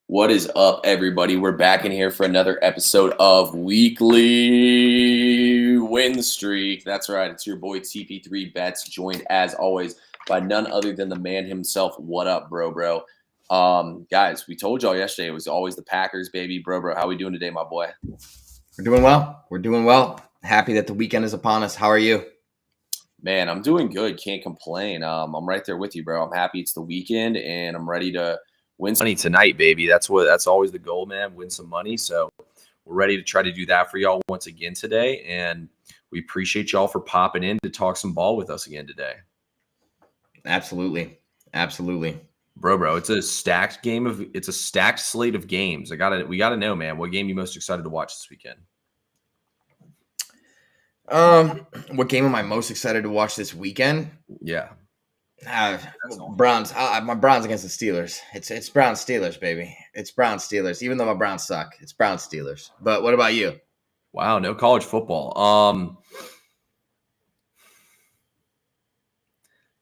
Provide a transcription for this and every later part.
What is up, everybody? We're back in here for another episode of Weekly Win Streak. That's right. It's your boy CFB Bets, joined as always by none other than the man himself. What up, bro? Guys, we told y'all yesterday it was always the Packers, baby. Bro, how we doing today, my boy? We're doing well. Happy that the weekend is upon us. How are you? Man, I'm doing good. Can't complain. I'm right there with you, bro. I'm happy it's the weekend, and I'm ready to win some money tonight, baby. That's always the goal, man. Win some money. So we're ready to try to do that for y'all once again today. And we appreciate y'all for popping in to talk some ball with us again today. Absolutely. Bro, it's a stacked slate of games. We gotta know, man, what game you most excited to watch this weekend? What game am I most excited to watch this weekend? Yeah. Browns. My Browns against the Steelers. It's Browns Steelers, baby. It's Browns Steelers. Even though my Browns suck, it's Browns Steelers. But what about you? Wow, no college football.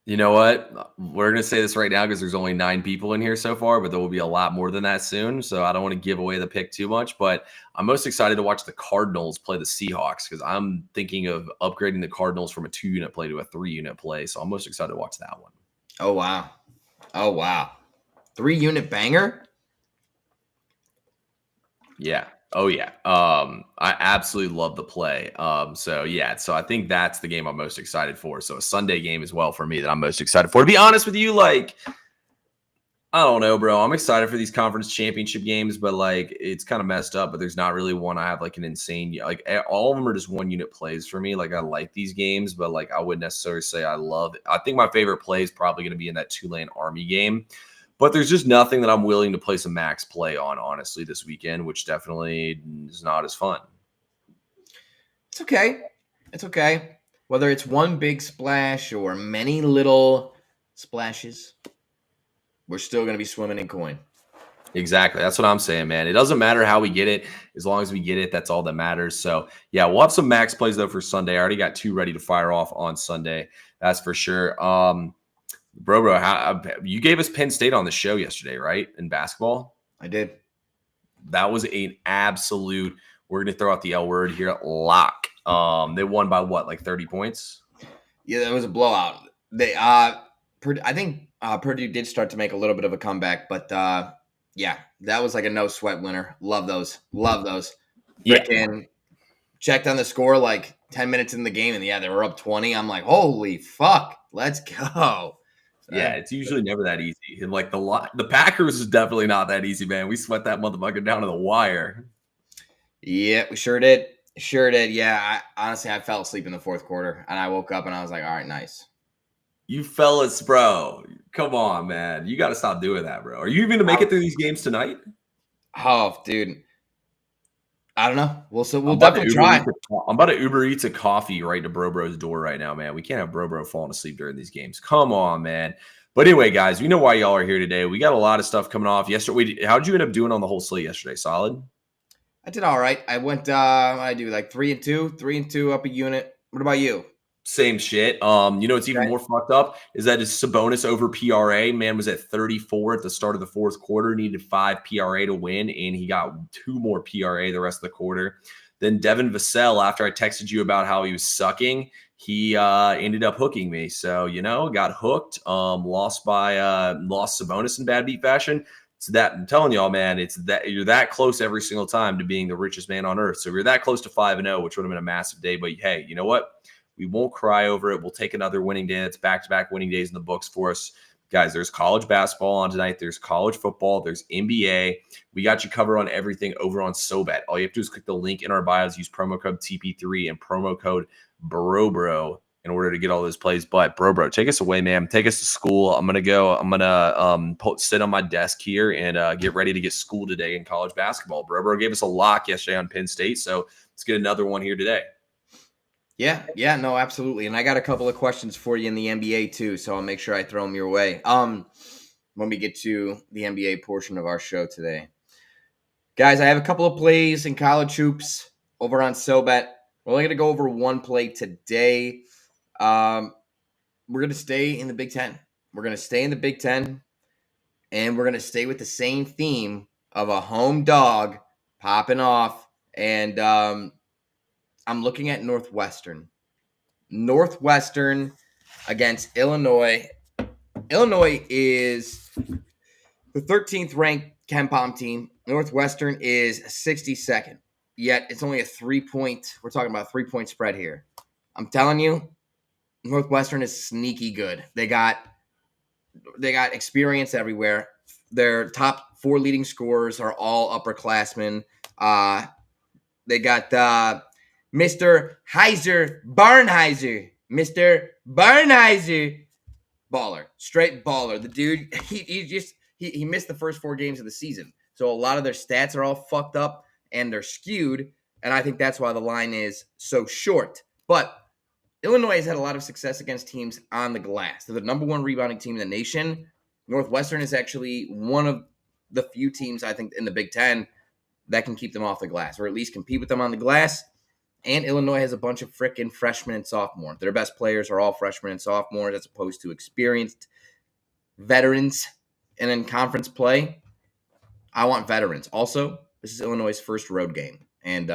You know what? We're going to say this right now because there's only 9 people in here so far, but there will be a lot more than that soon. So I don't want to give away the pick too much, but I'm most excited to watch the Cardinals play the Seahawks because I'm thinking of upgrading the Cardinals from a 2-unit play to a 3-unit play. So I'm most excited to watch that one. Oh, wow. 3-unit banger? Yeah. Oh, yeah. I absolutely love the play. So I think that's the game I'm most excited for. So a Sunday game as well for me that I'm most excited for. To be honest with you, I don't know, bro. I'm excited for these conference championship games, but it's kind of messed up. But there's not really one I have an insane. All of them are just 1-unit plays for me. I like these games, but I wouldn't necessarily say I love it. I think my favorite play is probably going to be in that Tulane Army game. But there's just nothing that I'm willing to place a max play on, honestly, this weekend, which definitely is not as fun. It's okay. Whether it's one big splash or many little splashes, we're still going to be swimming in coin. Exactly. That's what I'm saying, man. It doesn't matter how we get it. As long as we get it, that's all that matters. So, yeah, we'll have some max plays, though, for Sunday. I already got 2 ready to fire off on Sunday. That's for sure. Bro, you gave us Penn State on the show yesterday, right, in basketball? I did. That was an absolute, we're going to throw out the L word here, lock. They won by what, 30 points? Yeah, that was a blowout. I think Purdue did start to make a little bit of a comeback, but yeah, that was a no sweat winner. Love those. Freaking checked on the score 10 minutes in the game, and yeah, they were up 20. I'm like, holy fuck, let's go. Yeah, it's usually never that easy. And the Packers is definitely not that easy, man. We sweat that motherfucker down to the wire. Yeah, we sure did. Yeah, honestly, I fell asleep in the fourth quarter, and I woke up and I was like, all right, nice. You fellas, bro. Come on, man. You got to stop doing that, bro. Are you even going to make it through these games tonight? Oh, dude. I don't know. We'll definitely try. I'm about to Uber Eats a coffee right to Bro's door right now, man. We can't have Bro falling asleep during these games. Come on, man. But anyway, guys, we know why y'all are here today. We got a lot of stuff coming off yesterday. How'd you end up doing on the whole slate yesterday? Solid? I did all right. I went, I do 3-2 up a unit. What about you? Same shit. What's even more fucked up is that his Sabonis over PRA. Man was at 34 at the start of the fourth quarter, needed 5 PRA to win, and he got 2 more PRA the rest of the quarter. Then Devin Vassell, after I texted you about how he was sucking, he ended up hooking me. So, got hooked, lost Sabonis in bad beat fashion. So that I'm telling y'all, man, it's that you're that close every single time to being the richest man on earth. So you're that close to 5-0, which would have been a massive day. But hey, you know what? We won't cry over it. We'll take another winning day. It's back-to-back winning days in the books for us. Guys, there's college basketball on tonight. There's college football. There's NBA. We got you covered on everything over on SoBet. All you have to do is click the link in our bios, use promo code TP3 and promo code BROBRO in order to get all those plays. But Bro, take us away, man. Take us to school. I'm going to sit on my desk here and get ready to get school today in college basketball. Bro gave us a lock yesterday on Penn State, so let's get another one here today. Yeah, no, absolutely. And I got a couple of questions for you in the NBA too, so I'll make sure I throw them your way. When we get to the NBA portion of our show today. Guys, I have a couple of plays in college hoops over on SoBet. We're only going to go over one play today. We're going to stay in the Big Ten. And we're going to stay with the same theme of a home dog popping off. And I'm looking at Northwestern. Northwestern against Illinois. Illinois is the 13th ranked KenPom team. Northwestern is 62nd. Yet it's only a 3-point. We're talking about a 3-point spread here. I'm telling you, Northwestern is sneaky good. They got experience everywhere. Their top 4 leading scorers are all upperclassmen. They got Mr. Barnheiser. Mr. Barnheiser. Baller. Straight baller. The dude, he missed the first 4 games of the season. So a lot of their stats are all fucked up and they're skewed. And I think that's why the line is so short. But Illinois has had a lot of success against teams on the glass. They're the number 1 rebounding team in the nation. Northwestern is actually one of the few teams, I think, in the Big Ten that can keep them off the glass, or at least compete with them on the glass. And Illinois has a bunch of frickin' freshmen and sophomores. Their best players are all freshmen and sophomores as opposed to experienced veterans. And in conference play, I want veterans. Also, this is Illinois' first road game. And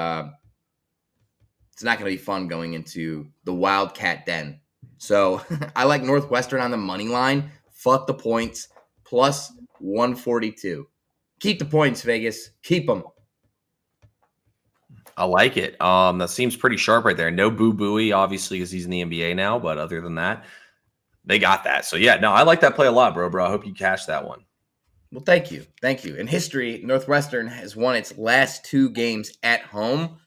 it's not going to be fun going into the Wildcat Den. So I like Northwestern on the money line. Fuck the points. Plus 142. Keep the points, Vegas. Keep them. I like it. That seems pretty sharp right there. No Boo Booey, obviously, because he's in the NBA now. But other than that, they got that. So, yeah, no, I like that play a lot, bro. I hope you cash that one. Well, thank you. Thank you. In history, Northwestern has won its last 2 games at home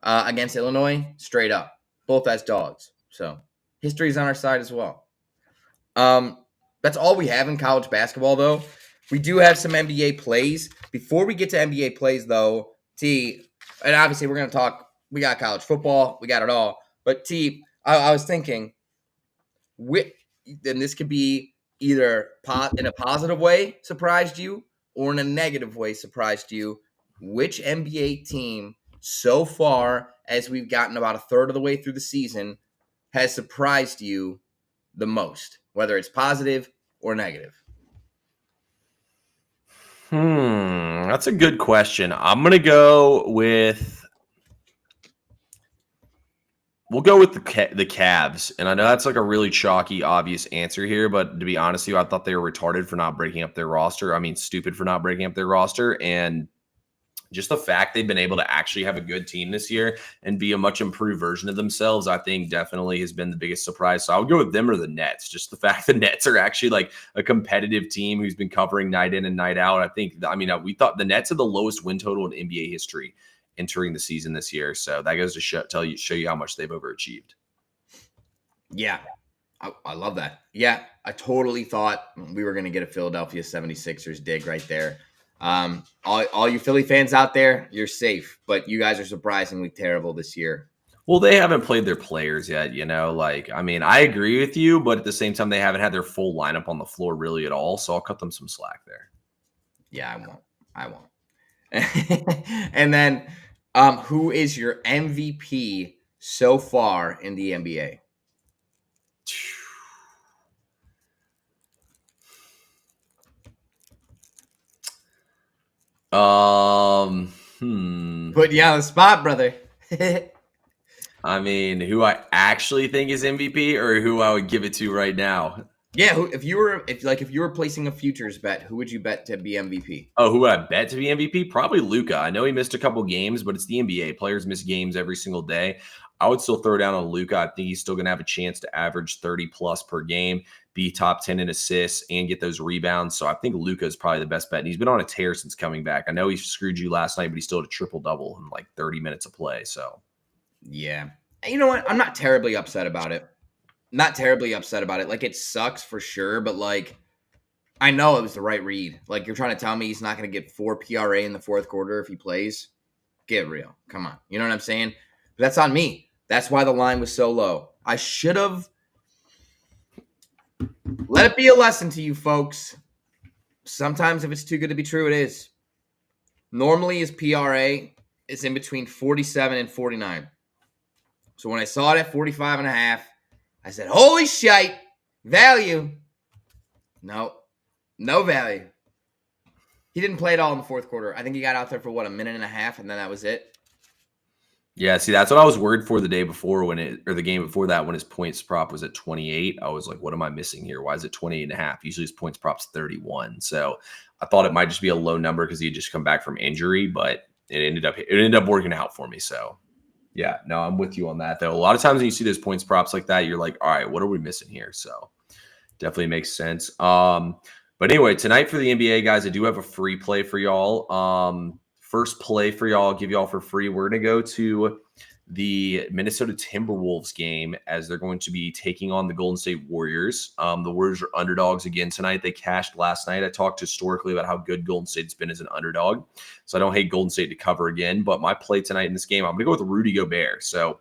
against Illinois straight up, both as dogs. So history's on our side as well. That's all we have in college basketball, though. We do have some NBA plays. Before we get to NBA plays, though, T, and obviously we're going to talk, we got college football, we got it all. But T, I was thinking, and this could be either in a positive way surprised you or in a negative way surprised you. Which NBA team so far, as we've gotten about a third of the way through the season, has surprised you the most, whether it's positive or negative? That's a good question. I'm going to go with the Cavs. And I know that's like a really chalky, obvious answer here, but to be honest with you, I thought they were retarded for not breaking up their roster. I mean, stupid for not breaking up their roster. And just the fact they've been able to actually have a good team this year and be a much improved version of themselves, I think definitely has been the biggest surprise. So I would go with them or the Nets. Just the fact the Nets are actually like a competitive team who's been covering night in and night out. We thought the Nets had the lowest win total in NBA history entering the season this year. So that goes to show you how much they've overachieved. Yeah, I love that. Yeah, I totally thought we were going to get a Philadelphia 76ers dig right there. All you Philly fans out there, you're safe, but you guys are surprisingly terrible this year. Well, they haven't played their players yet, I agree with you, but at the same time, they haven't had their full lineup on the floor really at all. So I'll cut them some slack there. Yeah, I won't. And then, who is your MVP so far in the NBA? Put you on the spot, brother. I mean, who I actually think is MVP or who I would give it to right now? Yeah, if you were placing a futures bet, who would you bet to be MVP? Oh, who would I bet to be MVP? Probably Luka. I know he missed a couple games, but it's the NBA. Players miss games every single day. I would still throw down on Luka. I think he's still going to have a chance to average 30 plus per game, be top 10 in assists, and get those rebounds. So I think Luka is probably the best bet. And he's been on a tear since coming back. I know he screwed you last night, but he still had a triple-double in like 30 minutes of play. So, yeah. You know what? I'm not terribly upset about it. Like, it sucks for sure, but like, I know it was the right read. Like, you're trying to tell me he's not going to get 4 PRA in the fourth quarter if he plays? Get real. Come on. You know what I'm saying? But that's on me. That's why the line was so low. I should have let it be a lesson to you folks. Sometimes if it's too good to be true, it is. Normally his PRA is in between 47 and 49. So when I saw it at 45.5, I said, holy shite, value. No value. He didn't play at all in the fourth quarter. I think he got out there for a minute and a half, and then that was it. Yeah, see, that's what I was worried for the day before the game before that when his points prop was at 28. I was like, what am I missing here? Why is it 28 and a half? Usually his points prop's 31. So I thought it might just be a low number because he had just come back from injury, but it ended up working out for me. So yeah, no, I'm with you on that though. A lot of times when you see those points props like that, you're like, all right, what are we missing here? So definitely makes sense. But anyway, tonight for the NBA guys, I do have a free play for y'all. First play for y'all, I'll give y'all for free. We're going to go to the Minnesota Timberwolves game as they're going to be taking on the Golden State Warriors. The Warriors are underdogs again tonight. They cashed last night. I talked historically about how good Golden State's been as an underdog. So I don't hate Golden State to cover again. But my play tonight in this game, I'm going to go with Rudy Gobert. So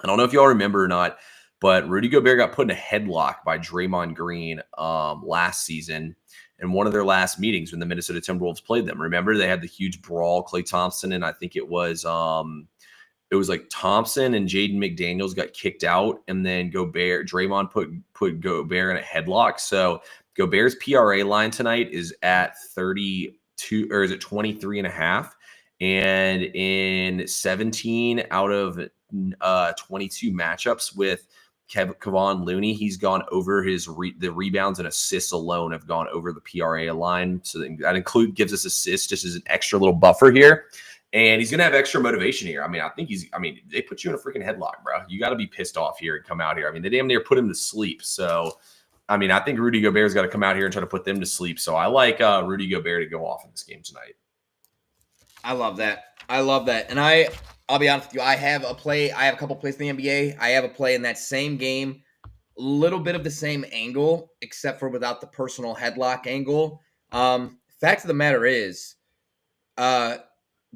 I don't know if y'all remember or not, but Rudy Gobert got put in a headlock by Draymond Green last season in one of their last meetings when the Minnesota Timberwolves played them. Remember, they had the huge brawl. Klay Thompson and I think it was like Thompson and Jaden McDaniels got kicked out, and then Draymond put Gobert in a headlock. So Gobert's PRA line tonight is at 32, or is it 23 and a half? And in 17 out of 22 matchups with Kevon Looney, he's gone over the rebounds and assists alone have gone over the PRA line. So that gives us assists just as an extra little buffer here. And he's going to have extra motivation here. I mean, they put you in a freaking headlock, bro. You got to be pissed off here and come out here. I mean, they damn near put him to sleep. So, I mean, I think Rudy Gobert's got to come out here and try to put them to sleep. So I like Rudy Gobert to go off in this game tonight. I love that. And I'll be honest with you. I have a couple plays in the NBA. I have a play in that same game, a little bit of the same angle, except for without the personal headlock angle. Fact of the matter is,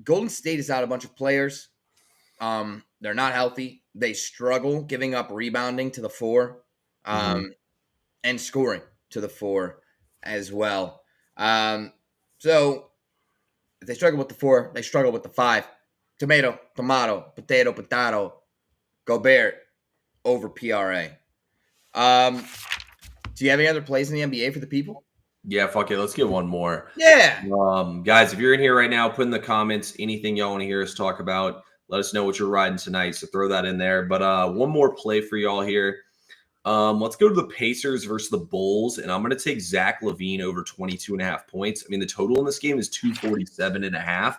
Golden State is out a bunch of players. They're not healthy. They struggle giving up rebounding to the four, and scoring to the four as well. So if they struggle with the four, they struggle with the five. Tomato, potato. Gobert over PRA. Do you have any other plays in the NBA for the people? Yeah, fuck it. Let's get one more. Yeah. Guys, if you're in here right now, put in the comments anything y'all want to hear us talk about. Let us know what you're riding tonight. So throw that in there. But one more play for y'all here. Let's go to the Pacers versus the Bulls. And I'm going to take Zach LaVine over 22.5 points. I mean, the total in this game is 247.5.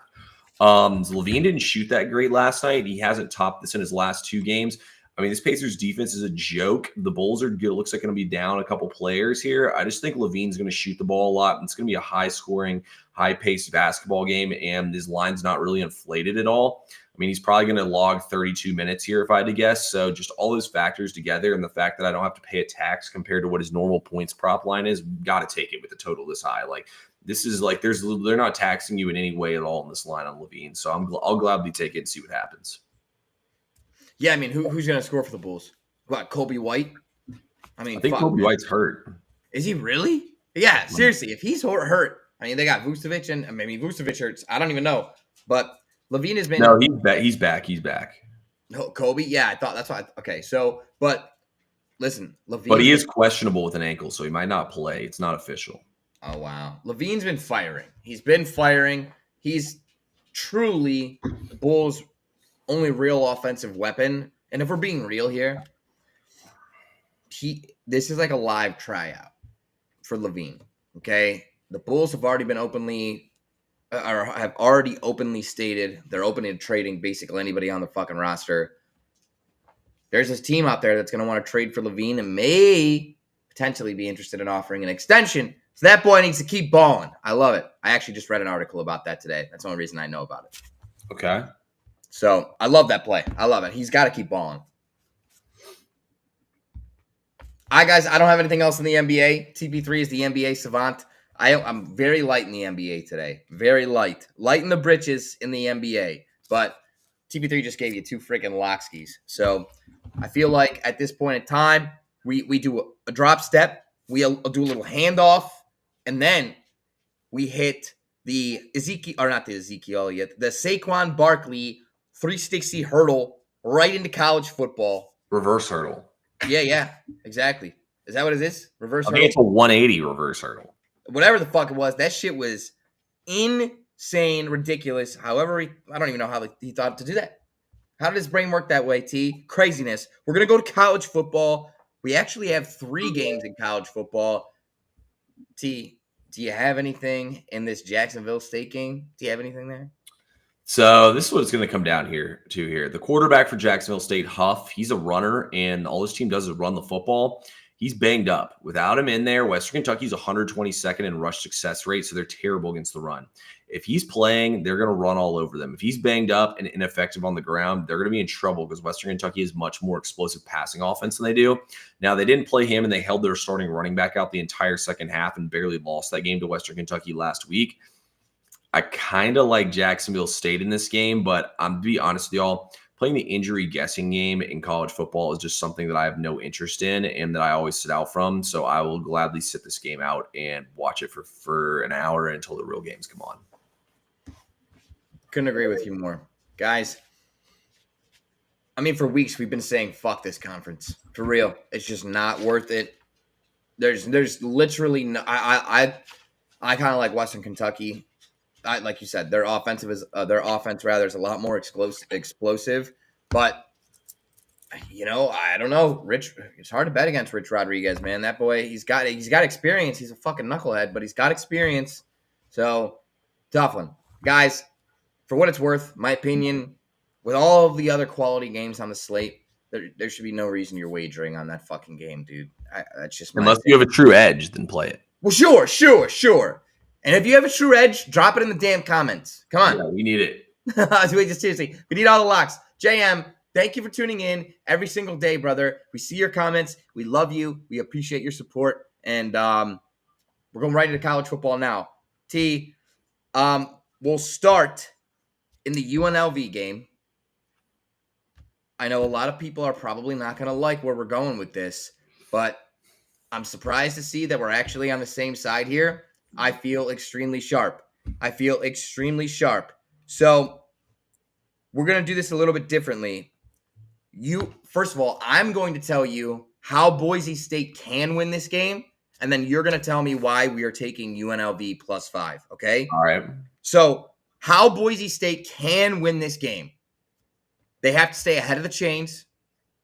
LaVine didn't shoot that great last night. He hasn't topped this in his last two games. I mean, this Pacers defense is a joke. The Bulls are good. It looks like going to be down a couple players here. I just think LaVine's going to shoot the ball a lot. It's going to be a high-scoring, high-paced basketball game, and his line's not really inflated at all. I mean, he's probably going to log 32 minutes here if I had to guess. So just all those factors together and the fact that I don't have to pay a tax compared to what his normal points prop line is, got to take it with the total this high. Like, this is like they're not taxing you in any way at all in this line on LaVine. So I'll gladly take it and see what happens. Yeah, I mean, who's going to score for the Bulls? What, Kobe White? I think Kobe White's hurt. Is he really? Yeah, seriously. If he's hurt, I mean, they got Vucevic, and maybe Vucevic hurts. I don't even know. But LaVine has been. No, he's back. He's back. No, Kobe? Yeah, I thought that's why. Okay, so, but listen, LaVine. But he is questionable with an ankle, so he might not play. It's not official. Oh, wow. LaVine's been firing. He's truly the Bulls' only real offensive weapon. And if we're being real here, this is like a live tryout for LaVine. Okay, the Bulls have already openly stated they're open to trading basically anybody on the fucking roster. There's this team out there that's going to want to trade for LaVine and may potentially be interested in offering an extension. So that boy needs to keep balling. I love it. I actually just read an article about that today. That's the only reason I know about it. Okay. So I love that play. I love it. He's got to keep balling. Guys, I don't have anything else in the NBA. TP3 is the NBA savant. I'm very light in the NBA today. Very light. Light in the britches in the NBA. But TP3 just gave you two freaking lockskis. So I feel like at this point in time, we do a drop step. We'll do a little handoff. And then we hit the Saquon Barkley 360 hurdle right into college football. Reverse hurdle. Yeah, exactly. Is that what it is? Reverse hurdle? I think it's a 180 reverse hurdle. Whatever the fuck it was, that shit was insane, ridiculous. However, I don't even know how he thought to do that. How did his brain work that way, T? Craziness. We're going to go to college football. We actually have 3 games in college football. T, do you have anything in this Jacksonville State game? Do you have anything there? So this is what it's going to come down here. The quarterback for Jacksonville State, Huff, he's a runner, and all his team does is run the football. He's banged up. Without him in there, Western Kentucky's 122nd in rush success rate, so they're terrible against the run. If he's playing, they're going to run all over them. If he's banged up and ineffective on the ground, they're going to be in trouble because Western Kentucky is much more explosive passing offense than they do. Now, they didn't play him, and they held their starting running back out the entire second half and barely lost that game to Western Kentucky last week. I kind of like Jacksonville State in this game, but I'm to be honest with y'all, playing the injury guessing game in college football is just something that I have no interest in and that I always sit out from. So I will gladly sit this game out and watch it for an hour until the real games come on. Couldn't agree with you more. Guys, I mean, for weeks we've been saying, fuck this conference. For real. It's just not worth it. There's literally no, I kind of like Western Kentucky. Like you said, their offense is a lot more explosive. But I don't know. Rich, it's hard to bet against Rich Rodriguez, man. That boy, he's got experience. He's a fucking knucklehead, but he's got experience. So tough one, guys. For what it's worth, my opinion, with all of the other quality games on the slate, there should be no reason you're wagering on that fucking game, dude. That's just unless you have a true edge, then play it. Well, sure. And if you have a true edge, drop it in the damn comments. Come on. Yeah, we need it. Seriously, we need all the locks. JM, thank you for tuning in every single day, brother. We see your comments. We love you. We appreciate your support. And we're going right into college football now. T, we'll start in the UNLV game. I know a lot of people are probably not going to like where we're going with this, but I'm surprised to see that we're actually on the same side here. I feel extremely sharp. So we're going to do this a little bit differently. First of all, I'm going to tell you how Boise State can win this game, and then you're going to tell me why we are taking UNLV +5, okay? All right. So how Boise State can win this game. They have to stay ahead of the chains.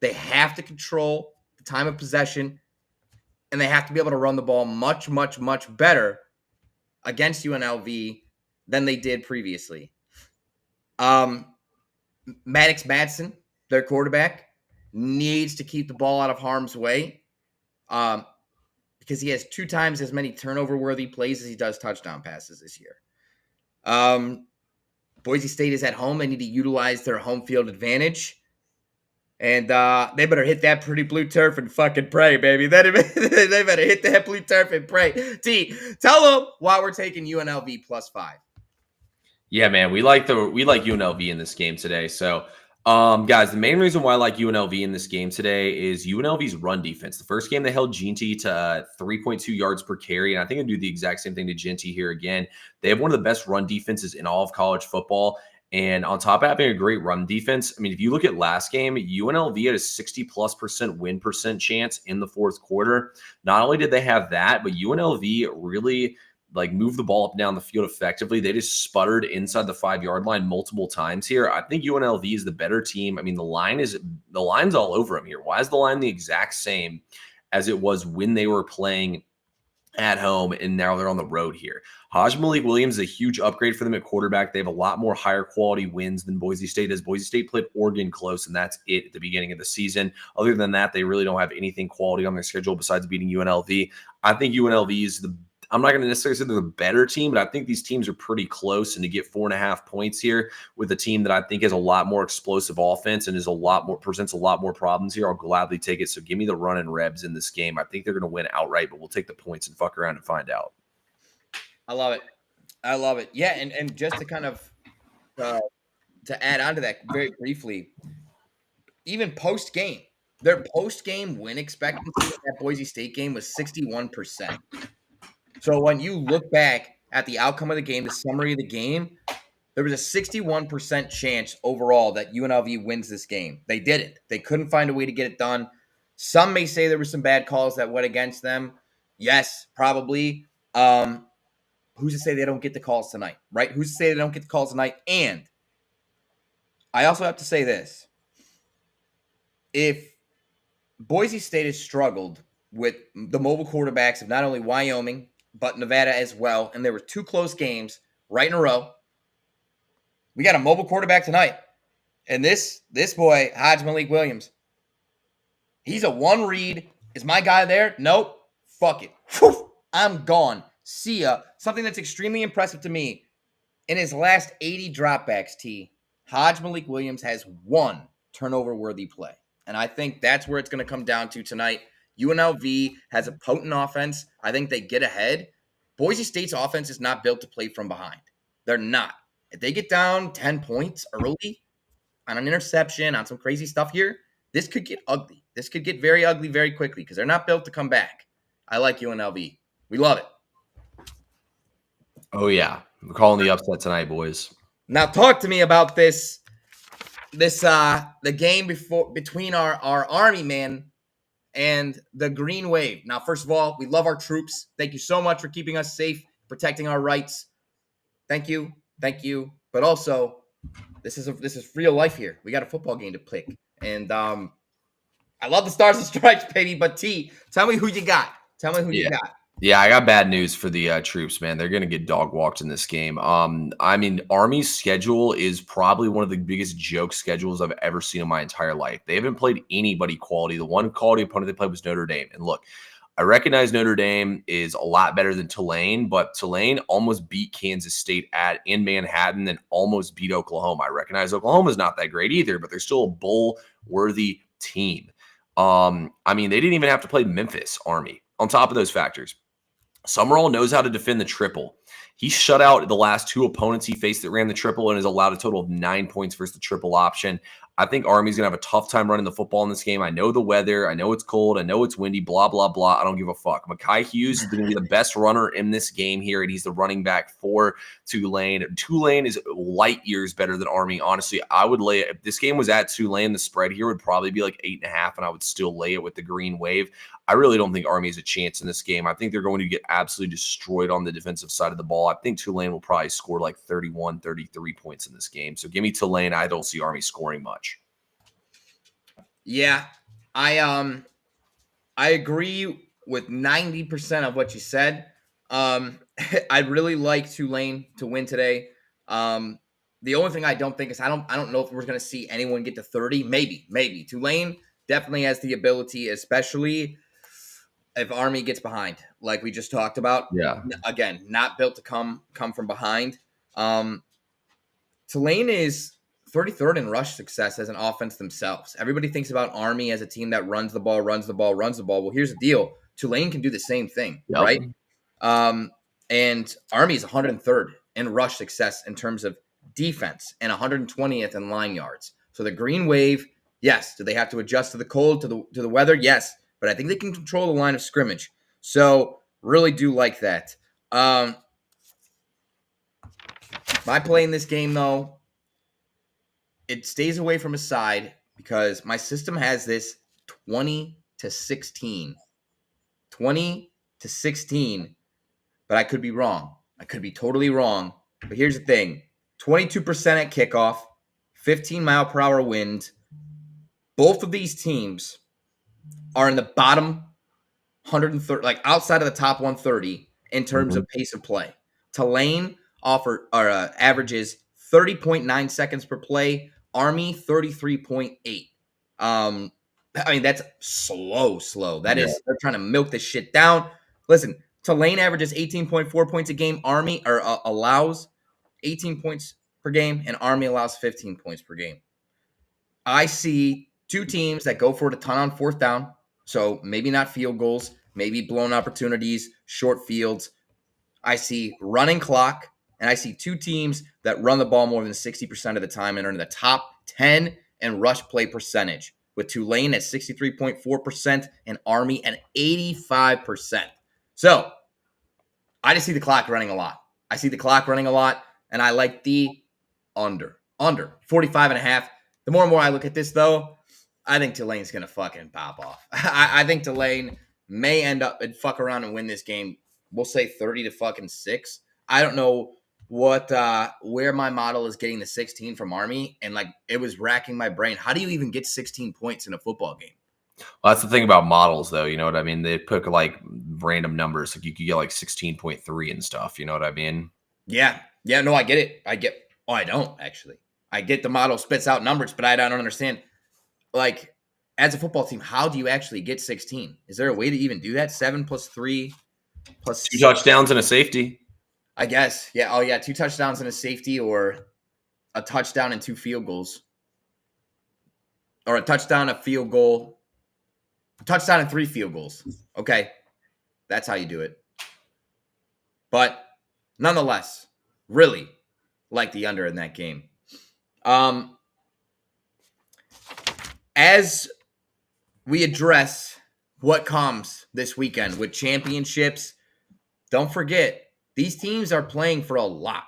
They have to control the time of possession, and they have to be able to run the ball much, much, much better against UNLV than they did previously. Maddox Madsen, their quarterback, needs to keep the ball out of harm's way because he has 2 times as many turnover-worthy plays as he does touchdown passes this year. Boise State is at home. They need to utilize their home field advantage. And they better hit that pretty blue turf and fucking pray, baby. They better hit that blue turf and pray. T, tell them why we're taking UNLV +5. Yeah, man, we like UNLV in this game today. So, guys, the main reason why I like UNLV in this game today is UNLV's run defense. The first game they held Ginty to 3.2 yards per carry, and I think they do the exact same thing to Ginty here again. They have one of the best run defenses in all of college football. And on top of having a great run defense, I mean, if you look at last game, UNLV had a 60+% win percent chance in the fourth quarter. Not only did they have that, but UNLV really moved the ball up and down the field effectively. They just sputtered inside the 5-yard line multiple times here. I think UNLV is the better team. I mean, the line's all over them here. Why is the line the exact same as it was when they were playing at home, and now they're on the road here? Malik Williams is a huge upgrade for them at quarterback. They have a lot more higher quality wins than Boise State does. Boise State played Oregon close, and that's it at the beginning of the season. Other than that, they really don't have anything quality on their schedule besides beating UNLV. I think UNLV is I'm not going to necessarily say they're the better team, but I think these teams are pretty close. And to get 4.5 points here with a team that I think has a lot more explosive offense and presents a lot more problems here, I'll gladly take it. So give me the run and Rebs in this game. I think they're going to win outright, but we'll take the points and fuck around and find out. I love it. Yeah, and just to kind of to add on to that very briefly, even post-game, their post-game win expectancy in that Boise State game was 61%. So when you look back at the outcome of the game, the summary of the game, there was a 61% chance overall that UNLV wins this game. They didn't. They couldn't find a way to get it done. Some may say there were some bad calls that went against them. Yes, probably. who's to say they don't get the calls tonight, right? Who's to say they don't get the calls tonight? And I also have to say this. If Boise State has struggled with the mobile quarterbacks of not only Wyoming, but Nevada as well, and there were 2 close games right in a row, we got a mobile quarterback tonight. And this boy, Malik Williams, he's a one read. Is my guy there? Nope. Fuck it. Whew, I'm gone. See ya. Something that's extremely impressive to me. In his last 80 dropbacks, Malik Williams has 1 turnover-worthy play. And I think that's where it's going to come down to tonight. UNLV has a potent offense. I think they get ahead. Boise State's offense is not built to play from behind. They're not. If they get down 10 points early on an interception, on some crazy stuff here, this could get ugly. This could get very ugly very quickly because they're not built to come back. I like UNLV. We love it. Oh, yeah. We're calling the upset tonight, boys. Now talk to me about the game between our Army man and the Green Wave. Now, first of all, we love our troops. Thank you so much for keeping us safe, protecting our rights. Thank you. But also, this is real life here. We got a football game to pick, and I love the Stars and Stripes, baby. But T, tell me who you got. You got. Yeah, I got bad news for the troops, man. They're going to get dog walked in this game. I mean, Army's schedule is probably one of the biggest joke schedules I've ever seen in my entire life. They haven't played anybody quality. The one quality opponent they played was Notre Dame. And look, I recognize Notre Dame is a lot better than Tulane, but Tulane almost beat Kansas State in Manhattan and almost beat Oklahoma. I recognize Oklahoma's not that great either, but they're still a bowl-worthy team. I mean, they didn't even have to play Memphis, Army. On top of those factors, Summerall knows how to defend the triple. He shut out the last 2 opponents he faced that ran the triple and has allowed a total of 9 points versus the triple option. I think Army's going to have a tough time running the football in this game. I know the weather. I know it's cold. I know it's windy, blah, blah, blah. I don't give a fuck. Mekhi Hughes is going to be the best runner in this game here, and he's the running back for Tulane. Tulane is light years better than Army. Honestly, I would lay it. If this game was at Tulane, the spread here would probably be like 8.5, and I would still lay it with the Green Wave. I really don't think Army has a chance in this game. I think they're going to get absolutely destroyed on the defensive side of the ball. I think Tulane will probably score like 31, 33 points in this game. So give me Tulane. I don't see Army scoring much. Yeah, I agree with 90% of what you said. I'd really like Tulane to win today. The only thing I don't think is I don't know if we're going to see anyone get to 30. Maybe. Tulane definitely has the ability, especially if Army gets behind, like we just talked about. Yeah. Again, not built to come from behind. Tulane is 33rd in rush success as an offense themselves. Everybody thinks about Army as a team that runs the ball. Well, here's the deal. Tulane can do the same thing, right? And Army is 103rd in rush success in terms of defense and 120th in line yards. So the Green Wave, yes. Do they have to adjust to the cold, to the weather? Yes. But I think they can control the line of scrimmage. So really do like that. My play in this game, though, it stays away from a side because my system has this 20-16. 20-16. But I could be wrong. I could be totally wrong. But here's the thing. 22% at kickoff, 15-mile-per-hour wind. Both of these teams are in the bottom 130, like outside of the top 130 in terms of pace of play. Tulane averages 30.9 seconds per play. Army 33.8. I mean, that's slow. That is, they're trying to milk this shit down. Listen, Tulane averages 18.4 points a game. Army allows 18 points per game, and Army allows 15 points per game. I see 2 teams that go for it a ton on 4th down. So maybe not field goals, maybe blown opportunities, short fields. I see running clock, and I see 2 teams that run the ball more than 60% of the time and are in the top 10 in rush play percentage, with Tulane at 63.4% and Army at 85%. So I just see the clock running a lot. And I like the under 45.5. The more and more I look at this, though, I think Tulane's going to fucking pop off. I think Tulane may end up and fuck around and win this game. We'll say 30-6. I don't know what where my model is getting the 16 from Army, and like it was racking my brain. How do you even get 16 points in a football game? Well, that's the thing about models, though. You know what I mean? They pick like random numbers. Like you could get like 16.3 and stuff. You know what I mean? Yeah. Yeah, no, I get it. I don't actually. I get the model spits out numbers, but I don't understand. Like, as a football team, how do you actually get 16? Is there a way to even do that? 7 plus 3 plus 2 touchdowns and a safety. I guess. Yeah. Oh, yeah. 2 touchdowns and a safety, or a touchdown and 2 field goals. Or a touchdown, a field goal. A touchdown and 3 field goals. Okay. That's how you do it. But nonetheless, really like the under in that game. As we address what comes this weekend with championships, don't forget, these teams are playing for a lot.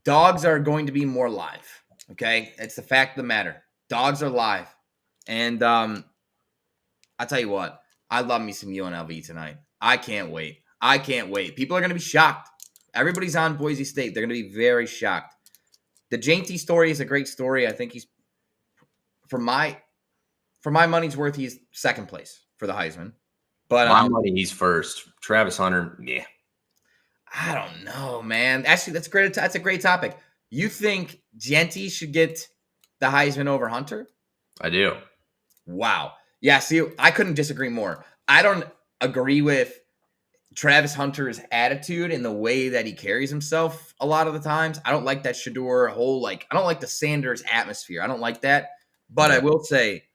Dogs are going to be more live. Okay? It's the fact of the matter. Dogs are live. And I'll tell you what, I love me some UNLV tonight. I can't wait. People are going to be shocked. Everybody's on Boise State. They're going to be very shocked. The Jainty story is a great story. I think he's, for my money's worth, he's second place for the Heisman. But my money, he's first. Travis Hunter, yeah. I don't know, man. Actually, that's great. That's a great topic. You think Jainty should get the Heisman over Hunter? I do. Wow. Yeah, see, I couldn't disagree more. I don't agree with Travis Hunter's attitude and the way that he carries himself a lot of the times. I don't like that Shedeur whole, I don't like the Sanders atmosphere. I don't like that. But I will say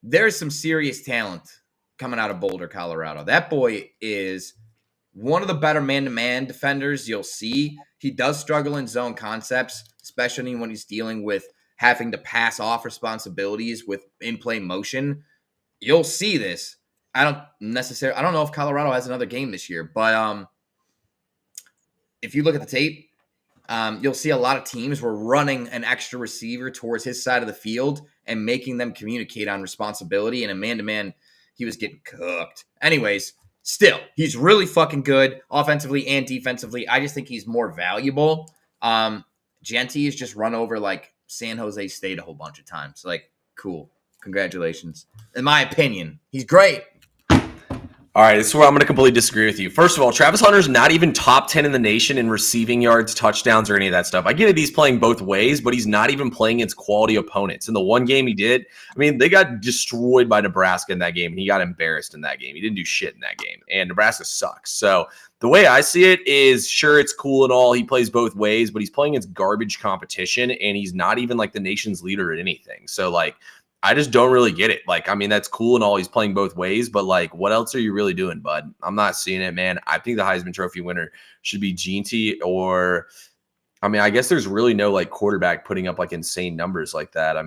there's some serious talent coming out of Boulder, Colorado. That boy is one of the better man-to-man defenders you'll see. He does struggle in zone concepts, especially when he's dealing with having to pass off responsibilities with in-play motion. You'll see this. I don't know if Colorado has another game this year, but if you look at the tape, you'll see a lot of teams were running an extra receiver towards his side of the field and making them communicate on responsibility. And a man-to-man, he was getting cooked. Anyways, still, he's really fucking good offensively and defensively. I just think he's more valuable. Jainty has just run over San Jose State a whole bunch of times. Cool. Congratulations. In my opinion, he's great. All right, this is where I'm going to completely disagree with you. First of all, Travis Hunter's not even top 10 in the nation in receiving yards, touchdowns, or any of that stuff. I get it, he's playing both ways, but he's not even playing against quality opponents. In the one game he did, they got destroyed by Nebraska in that game, and he got embarrassed in that game. He didn't do shit in that game, and Nebraska sucks. So the way I see it is, sure, it's cool and all. He plays both ways, but he's playing against garbage competition, and he's not even the nation's leader at anything. So, I just don't really get it. That's cool and all. He's playing both ways, but what else are you really doing, bud? I'm not seeing it, man. I think the Heisman Trophy winner should be Jainty, or, I guess there's really no quarterback putting up insane numbers like that.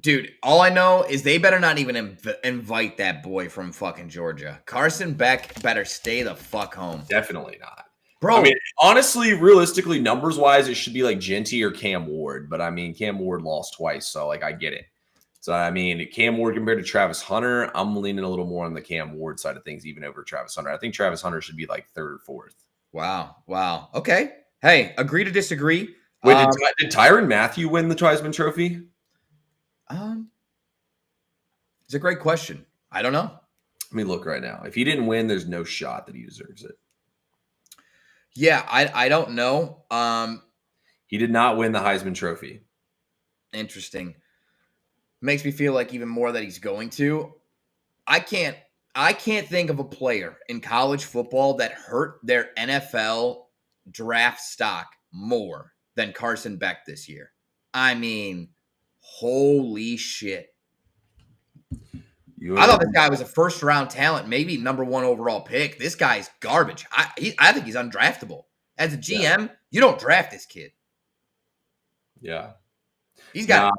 Dude, all I know is they better not even invite that boy from fucking Georgia. Carson Beck better stay the fuck home. Definitely not. Bro, honestly, realistically, numbers-wise, it should be Jainty or Cam Ward. But, Cam Ward lost twice, so, I get it. So, Cam Ward compared to Travis Hunter, I'm leaning a little more on the Cam Ward side of things, even over Travis Hunter. I think Travis Hunter should be, third or fourth. Wow. Okay. Hey, agree to disagree. Wait, did Tyrann Mathieu win the Heisman Trophy? It's a great question. I don't know. Let me look right now. If he didn't win, there's no shot that he deserves it. Yeah, I don't know. He did not win the Heisman Trophy. Interesting. Makes me feel even more that he's going to. I can't think of a player in college football that hurt their NFL draft stock more than Carson Beck this year. Holy shit. I thought this guy was a first-round talent, maybe number 1 overall pick. This guy's garbage. I think he's undraftable. As a GM, you don't draft this kid. Yeah. He's got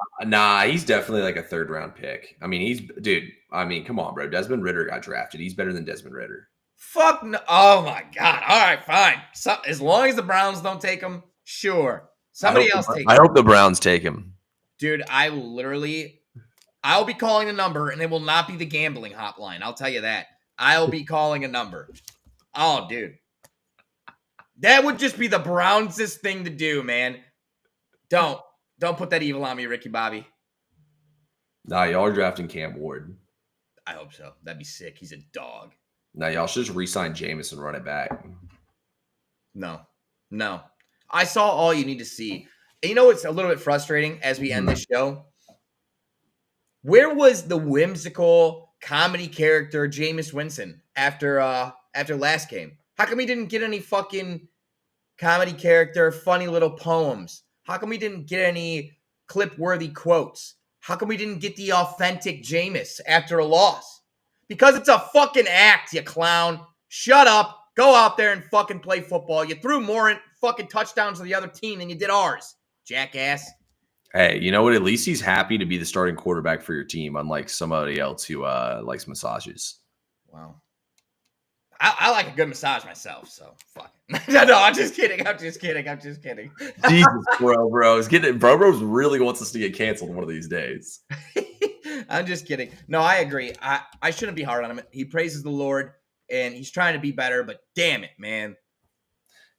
he's definitely a third-round pick. Come on, bro. Desmond Ridder got drafted. He's better than Desmond Ridder. Fuck no. Oh, my God. All right, fine. So, as long as the Browns don't take him, sure. Somebody else take him. I hope the Browns take him. Dude, I'll be calling the number, and it will not be the gambling hotline. I'll tell you that. I'll be calling a number. Oh, dude. That would just be the Browns' thing to do, man. Don't put that evil on me, Ricky Bobby. Nah, y'all are drafting Cam Ward. I hope so. That'd be sick. He's a dog. Nah, y'all should just re-sign Jameis and run it back. No. I saw all you need to see. And you know what's a little bit frustrating as we end this show? Where was the whimsical comedy character Jameis Winston after last game? How come he didn't get any fucking comedy character, funny little poems? How come we didn't get any clip-worthy quotes? How come we didn't get the authentic Jameis after a loss? Because it's a fucking act, you clown. Shut up. Go out there and fucking play football. You threw more fucking touchdowns to the other team than you did ours, jackass. Hey, you know what? At least he's happy to be the starting quarterback for your team, unlike somebody else who likes massages. Wow. I like a good massage myself, so fuck it. No, I'm just kidding. Jesus, bro. Bro's really wants us to get canceled one of these days. I'm just kidding. No, I agree. I shouldn't be hard on him. He praises the Lord, and he's trying to be better, but damn it, man.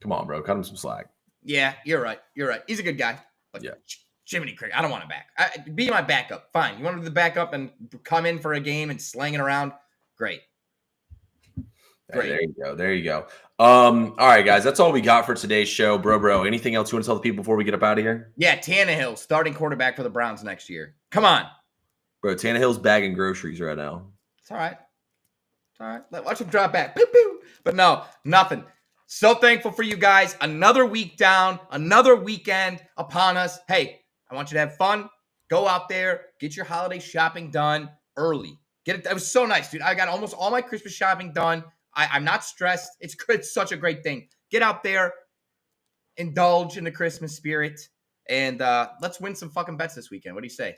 Come on, bro. Cut him some slack. Yeah, you're right. He's a good guy. But yeah. Jiminy Cricket, I don't want him back. Be my backup. Fine. You want him to back up and come in for a game and slang it around? Great. Hey, there you go. All right, guys. That's all we got for today's show. Bro, anything else you want to tell the people before we get up out of here? Yeah, Tannehill, starting quarterback for the Browns next year. Come on. Bro, Tannehill's bagging groceries right now. It's all right. Watch him drop back. Pew, pew. But no, nothing. So thankful for you guys. Another week down, another weekend upon us. Hey, I want you to have fun. Go out there, get your holiday shopping done early. It was so nice, dude. I got almost all my Christmas shopping done. I'm not stressed. It's such a great thing. Get out there, indulge in the Christmas spirit, and let's win some fucking bets this weekend. What do you say?